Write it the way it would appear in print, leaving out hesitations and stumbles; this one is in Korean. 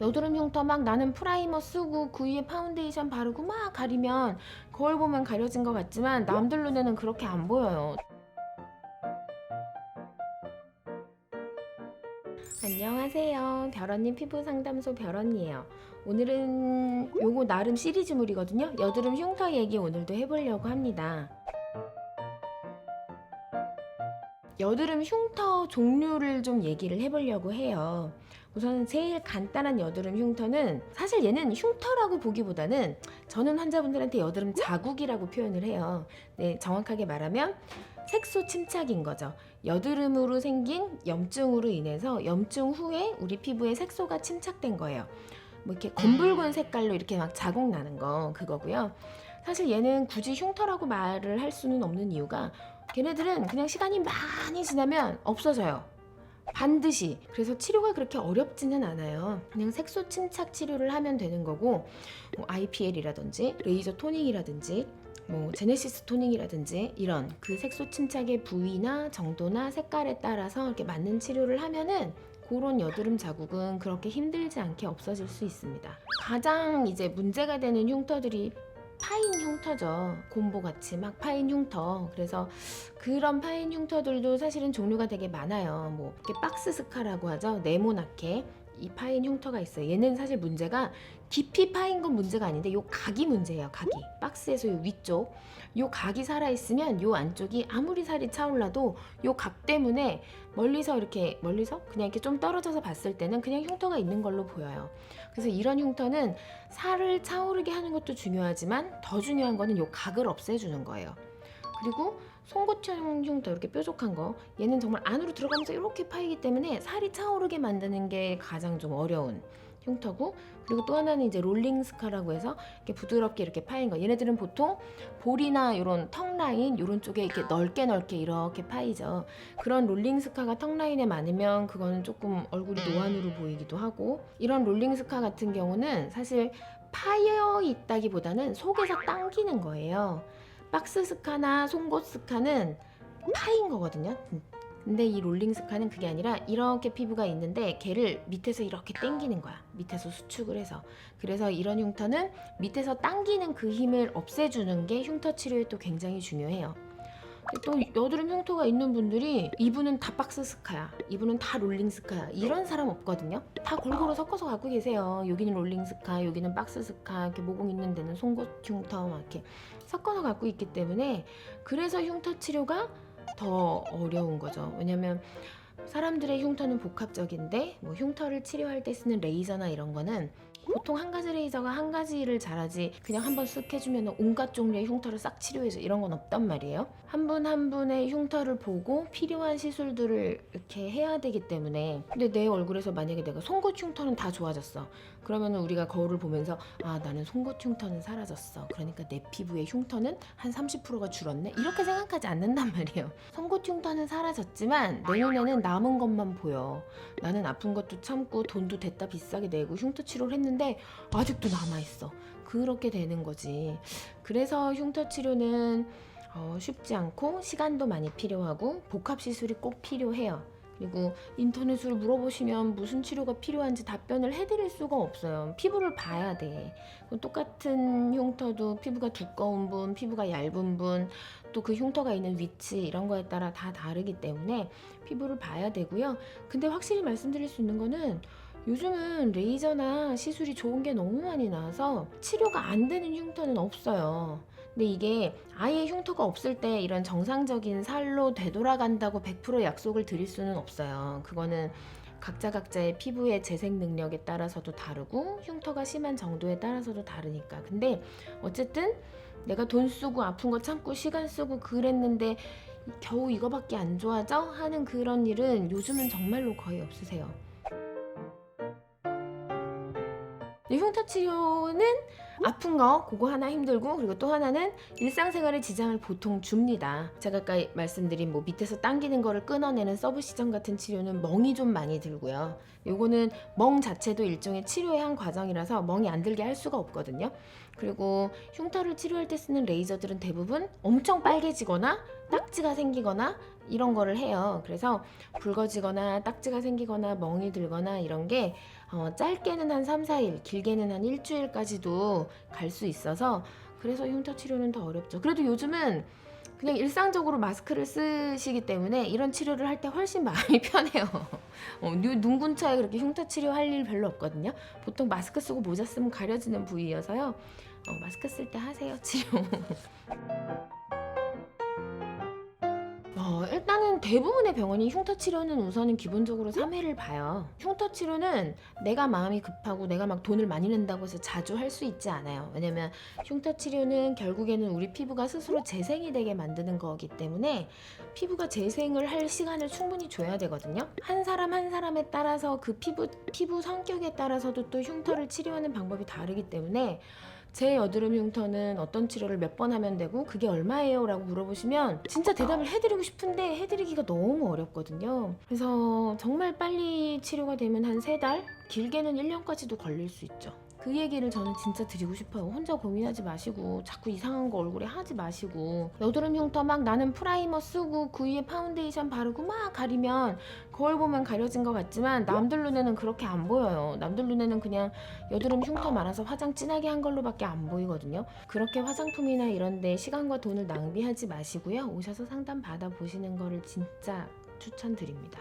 여드름 흉터 막 나는 프라이머 쓰고 그 위에 파운데이션 바르고 막 가리면 거울 보면 가려진 것 같지만 남들 눈에는 그렇게 안 보여요. 안녕하세요. 별언니 피부상담소 별언니예요. 오늘은 요거 나름 시리즈물이거든요. 여드름 흉터 얘기 오늘도 해보려고 합니다. 여드름 흉터 종류를 좀 얘기를 해보려고 해요. 우선 제일 간단한 여드름 흉터는 사실 얘는 흉터라고 보기보다는 저는 환자분들한테 여드름 자국이라고 표현을 해요. 네, 정확하게 말하면 색소 침착인 거죠. 여드름으로 생긴 염증으로 인해서 염증 후에 우리 피부에 색소가 침착된 거예요. 뭐 이렇게 검붉은 색깔로 이렇게 막 자국 나는 거 그거고요. 사실 얘는 굳이 흉터라고 말을 할 수는 없는 이유가 걔네들은 그냥 시간이 많이 지나면 없어져요. 반드시. 그래서 치료가 그렇게 어렵지는 않아요. 그냥 색소 침착 치료를 하면 되는 거고, 뭐 IPL이라든지 레이저 토닝이라든지 뭐 제네시스 토닝이라든지 이런 그 색소 침착의 부위나 정도나 색깔에 따라서 이렇게 맞는 치료를 하면은 그런 여드름 자국은 그렇게 힘들지 않게 없어질 수 있습니다. 가장 이제 문제가 되는 흉터들이 파인 흉터죠. 곰보같이 막 파인 흉터. 그래서 그런 파인 흉터들도 사실은 종류가 되게 많아요. 뭐 이렇게 박스 스카라고 하죠. 네모나게 이 파인 흉터가 있어요. 얘는 사실 문제가 깊이 파인 건 문제가 아닌데 요 각이 문제예요. 각이. 박스에서 요 위쪽 요 각이 살아있으면 요 안쪽이 아무리 살이 차올라도 요 각 때문에 멀리서 그냥 이렇게 좀 떨어져서 봤을 때는 그냥 흉터가 있는 걸로 보여요. 그래서 이런 흉터는 살을 차오르게 하는 것도 중요하지만 더 중요한 거는 요 각을 없애주는 거예요. 그리고 송곳형 흉터 이렇게 뾰족한 거 얘는 정말 안으로 들어가면서 이렇게 파이기 때문에 살이 차오르게 만드는 게 가장 좀 어려운 흉터고, 그리고 또 하나는 이제 롤링 스카라고 해서 이렇게 부드럽게 이렇게 파인 거. 얘네들은 보통 볼이나 이런 턱 라인 이런 쪽에 이렇게 넓게 이렇게 파이죠. 그런 롤링 스카가 턱 라인에 많으면 그거는 조금 얼굴이 노안으로 보이기도 하고, 이런 롤링 스카 같은 경우는 사실 파여 있다기보다는 속에서 당기는 거예요. 박스 스카나 송곳 스카는 파인 거거든요. 근데 이 롤링 스카는 그게 아니라 이렇게 피부가 있는데 걔를 밑에서 이렇게 당기는 거야. 밑에서 수축을 해서. 그래서 이런 흉터는 밑에서 당기는 그 힘을 없애주는 게 흉터 치료에 또 굉장히 중요해요. 또 여드름 흉터가 있는 분들이 이분은 다 박스 스카야, 이분은 다 롤링 스카야, 이런 사람 없거든요. 다 골고루 섞어서 갖고 계세요. 여기는 롤링 스카, 여기는 박스 스카, 이렇게 모공 있는 데는 송곳 흉터 막 이렇게 섞어서 갖고 있기 때문에 그래서 흉터 치료가 더 어려운 거죠. 왜냐면 사람들의 흉터는 복합적인데 뭐 흉터를 치료할 때 쓰는 레이저나 이런 거는 보통 한 가지 레이저가 한 가지를 잘하지 그냥 한번 쓱 해주면 온갖 종류의 흉터를 싹 치료해줘 이런 건 없단 말이에요. 한 분 한 분의 흉터를 보고 필요한 시술들을 이렇게 해야 되기 때문에. 근데 내 얼굴에서 만약에 내가 송곳 흉터는 다 좋아졌어. 그러면 우리가 거울을 보면서 아 나는 송곳 흉터는 사라졌어. 그러니까 내 피부의 흉터는 한 30%가 줄었네? 이렇게 생각하지 않는단 말이에요. 송곳 흉터는 사라졌지만 내 눈에는 남은 것만 보여. 나는 아픈 것도 참고 돈도 됐다 비싸게 내고 흉터 치료를 했는데 아직도 남아있어. 그렇게 되는 거지. 그래서 흉터 치료는 쉽지 않고 시간도 많이 필요하고 복합 시술이 꼭 필요해요. 그리고 인터넷으로 물어보시면 무슨 치료가 필요한지 답변을 해드릴 수가 없어요. 피부를 봐야 돼. 똑같은 흉터도 피부가 두꺼운 분, 피부가 얇은 분, 또 그 흉터가 있는 위치 이런 거에 따라 다 다르기 때문에 피부를 봐야 되고요. 근데 확실히 말씀드릴 수 있는 거는 요즘은 레이저나 시술이 좋은 게 너무 많이 나와서 치료가 안 되는 흉터는 없어요. 근데 이게 아예 흉터가 없을 때 이런 정상적인 살로 되돌아간다고 100% 약속을 드릴 수는 없어요. 그거는 각자의 피부의 재생 능력에 따라서도 다르고 흉터가 심한 정도에 따라서도 다르니까. 근데 어쨌든 내가 돈 쓰고 아픈 거 참고 시간 쓰고 그랬는데 겨우 이거밖에 안 좋아져? 하는 그런 일은 요즘은 정말로 거의 없으세요. 흉터 치료는 아픈 거 그거 하나 힘들고, 그리고 또 하나는 일상생활에 지장을 보통 줍니다. 제가 아까 말씀드린 뭐 밑에서 당기는 거를 끊어내는 서브시전 같은 치료는 멍이 좀 많이 들고요. 요거는 멍 자체도 일종의 치료의 한 과정이라서 멍이 안 들게 할 수가 없거든요. 그리고 흉터를 치료할 때 쓰는 레이저들은 대부분 엄청 빨개지거나 딱지가 생기거나 이런 거를 해요. 그래서 붉어지거나 딱지가 생기거나 멍이 들거나 이런 게 짧게는 한 3, 4일, 길게는 한 일주일까지도 갈 수 있어서 그래서 흉터 치료는 더 어렵죠. 그래도 요즘은 그냥 일상적으로 마스크를 쓰시기 때문에 이런 치료를 할 때 훨씬 마음이 편해요. 눈 근처에 그렇게 흉터 치료할 일 별로 없거든요. 보통 마스크 쓰고 모자 쓰면 가려지는 부위여서요. 마스크 쓸 때 하세요, 치료. 일단은 대부분의 병원이 흉터 치료는 우선은 기본적으로 3회를 봐요. 흉터 치료는 내가 마음이 급하고 내가 막 돈을 많이 낸다고 해서 자주 할 수 있지 않아요. 왜냐면 흉터 치료는 결국에는 우리 피부가 스스로 재생이 되게 만드는 거기 때문에 피부가 재생을 할 시간을 충분히 줘야 되거든요. 한 사람 한 사람에 따라서 그 피부 성격에 따라서도 또 흉터를 치료하는 방법이 다르기 때문에 제 여드름 흉터는 어떤 치료를 몇 번 하면 되고 그게 얼마예요? 라고 물어보시면 진짜 대답을 해드리고 싶은데 해드리기가 너무 어렵거든요. 그래서 정말 빨리 치료가 되면 한 3달? 길게는 1년까지도 걸릴 수 있죠. 그 얘기를 저는 진짜 드리고 싶어요. 혼자 고민하지 마시고 자꾸 이상한 거 얼굴에 하지 마시고 여드름 흉터 막 나는 프라이머 쓰고 그 위에 파운데이션 바르고 막 가리면 거울 보면 가려진 것 같지만 남들 눈에는 그렇게 안 보여요. 남들 눈에는 그냥 여드름 흉터 많아서 화장 진하게 한 걸로밖에 안 보이거든요. 그렇게 화장품이나 이런 데 시간과 돈을 낭비하지 마시고요. 오셔서 상담 받아보시는 거를 진짜 추천드립니다.